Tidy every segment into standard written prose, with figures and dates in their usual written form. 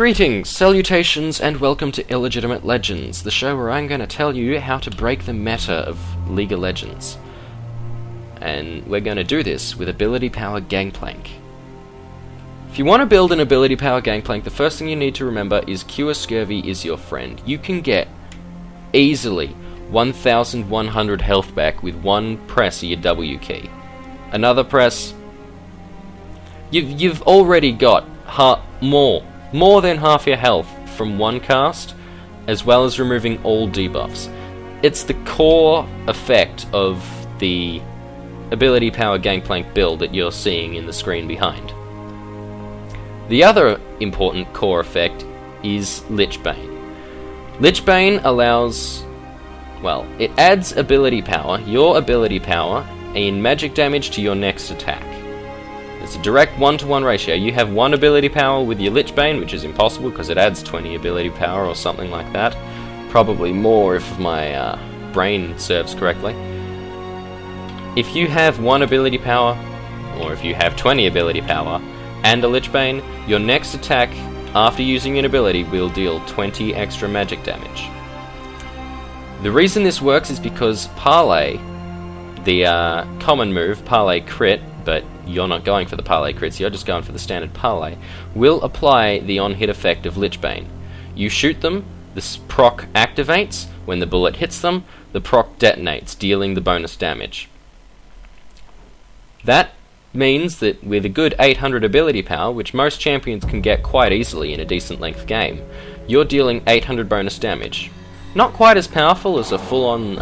Greetings, salutations, and welcome to Illegitimate Legends, the show where I'm going to tell you how to break the meta of League of Legends. And we're going to do this with Ability Power Gangplank. If you want to build an Ability Power Gangplank, the first thing you need to remember is Cure Scurvy is your friend. You can get easily 1,100 health back with one press of your W key. Another press, you've already got more than half your health from one cast, as well as removing all debuffs. It's the core effect of the Ability Power Gangplank build that you're seeing in the screen behind. The other important core effect is Lichbane. Lichbane allows, well, it adds ability power, your ability power, in magic damage to your next attack. It's a direct 1-to-1 ratio. You have 1 ability power with your Lichbane, which is impossible because it adds 20 ability power or something like that. Probably more if my brain serves correctly. If you have 1 ability power, or if you have 20 ability power, and a Lichbane, your next attack after using an ability will deal 20 extra magic damage. The reason this works is because Parlay, the common move, Parlay Crit, but you're not going for the Parlay Crits, you're just going for the standard Parlay, will apply the on-hit effect of Lichbane. You shoot them, the proc activates, when the bullet hits them, the proc detonates, dealing the bonus damage. That means that with a good 800 ability power, which most champions can get quite easily in a decent length game, you're dealing 800 bonus damage. Not quite as powerful as a full-on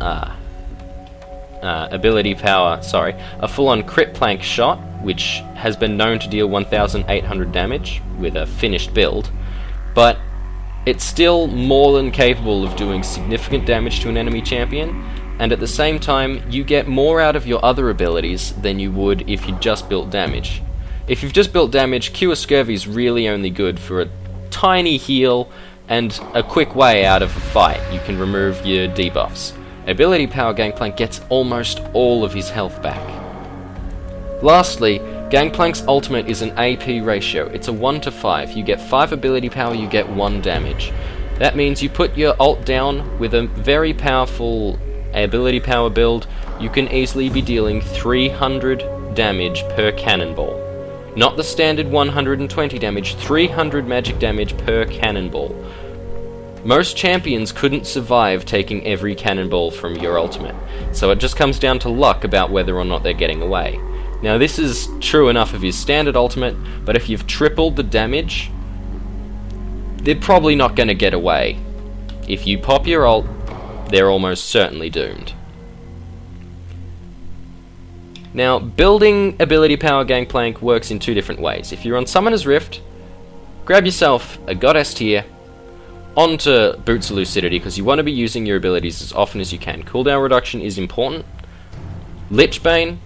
a full-on crit plank shot, which has been known to deal 1,800 damage with a finished build, but it's still more than capable of doing significant damage to an enemy champion, and at the same time, you get more out of your other abilities than you would if you just built damage. If you've just built damage, Cure Scurvy is really only good for a tiny heal and a quick way out of a fight. You can remove your debuffs. Ability Power Gangplank gets almost all of his health back. Lastly, Gangplank's ultimate is an AP ratio. It's a 1-to-5. You get 5 ability power, you get 1 damage. That means you put your ult down with a very powerful ability power build, you can easily be dealing 300 damage per cannonball. Not the standard 120 damage, 300 magic damage per cannonball. Most champions couldn't survive taking every cannonball from your ultimate, so it just comes down to luck about whether or not they're getting away. Now this is true enough of his standard ultimate, but if you've tripled the damage, they're probably not going to get away. If you pop your ult, they're almost certainly doomed. Now, building Ability Power Gangplank works in 2 different ways. If you're on Summoner's Rift, grab yourself a Goddess tier, onto Boots of Lucidity, because you want to be using your abilities as often as you can. Cooldown reduction is important. Lichbane,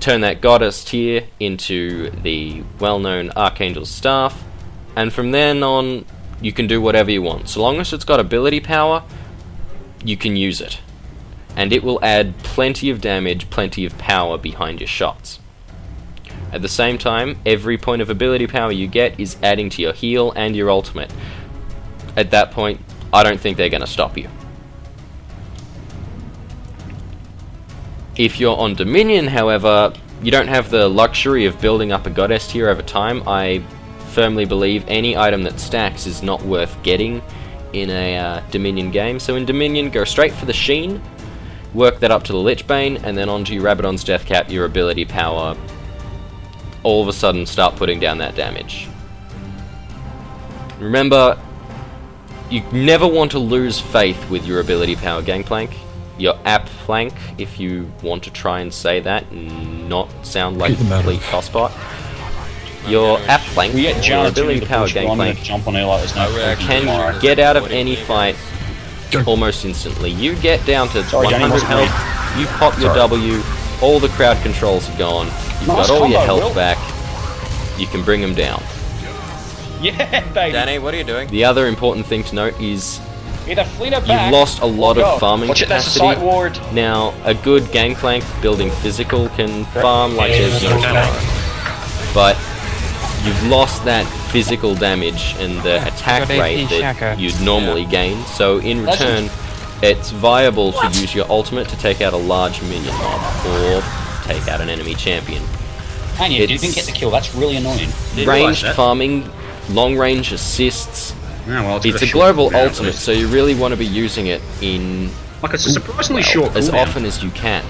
turn that Goddess tier into the well-known Archangel's Staff, and from then on, you can do whatever you want. So long as it's got ability power, you can use it. And it will add plenty of damage, plenty of power behind your shots. At the same time, every point of ability power you get is adding to your heal and your ultimate. At that point, I don't think they're going to stop you. If you're on Dominion, however, you don't have the luxury of building up a Goddess tier over time. I firmly believe any item that stacks is not worth getting in a Dominion game. So in Dominion, go straight for the Sheen, work that up to the Lichbane, and then onto your Rabadon's Deathcap, your ability power. All of a sudden start putting down that damage. Remember, you never want to lose faith with your Ability Power Gangplank. Your AP Plank, if you want to try and say that and not sound like a complete tosspot. Your AP Plank, your Ability Power Gangplank, can get out of any fight almost instantly. You get down to 100 health, you pop your W, all the crowd controls are gone, you've got all your health back, you can bring them down. Yeah, baby! Danny, what are you doing? The other important thing to note is you've lost a lot of farming capacity. Now, a good Gangplank building physical can farm like there's no tomorrow. But you've lost that physical damage and the attack got AP rate that Shaka. you'd normally gain. So in return, it's viable to use your ultimate to take out a large minion mob or take out an enemy champion. And you didn't get the kill. That's really annoying. Ranged farming, long range assists. Yeah, well, It's a global ultimate, so you really want to be using it in like it's a surprisingly short as cooldown. often as you can.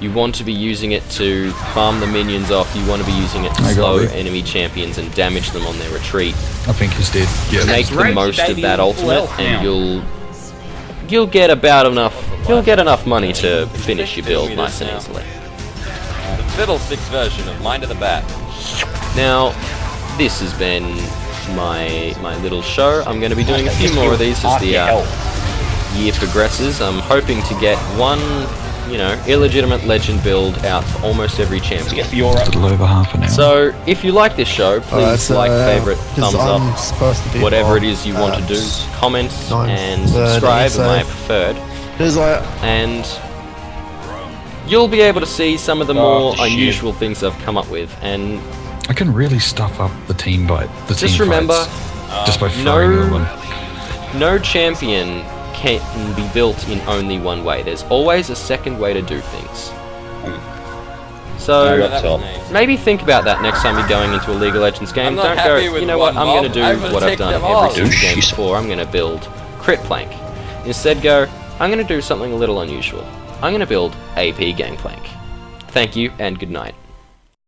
You want to be using it to farm the minions off. You want to be using it to slow enemy champions and damage them on their retreat. I think he's dead. Yeah. Make the great, most of baby, that full ultimate, health and now. you'll get about enough. You'll get enough money to finish your build nice and easily. The Fiddlesticks version of Mind of the Bat. Now, this has been my little show. I'm going to be doing a few more of these as the year progresses. I'm hoping to get one, illegitimate legend build out for almost every champion. A little over half an hour. So, if you like this show, please like, favorite, thumbs up, supposed to be whatever it is you want to do, comment and subscribe, my preferred. And you'll be able to see some of the more unusual things I've come up with. And I can really stuff up the team by the just team remember, fights just by throwing them. no champion can be built in only one way. There's always a second way to do things. So maybe think about that next time you're going into a League of Legends game. Don't go, you know what, I'm going to do what I've done every single game before. I'm going to build Crit Plank. Instead go, I'm going to do something a little unusual. I'm going to build AP Gangplank. Thank you and good night.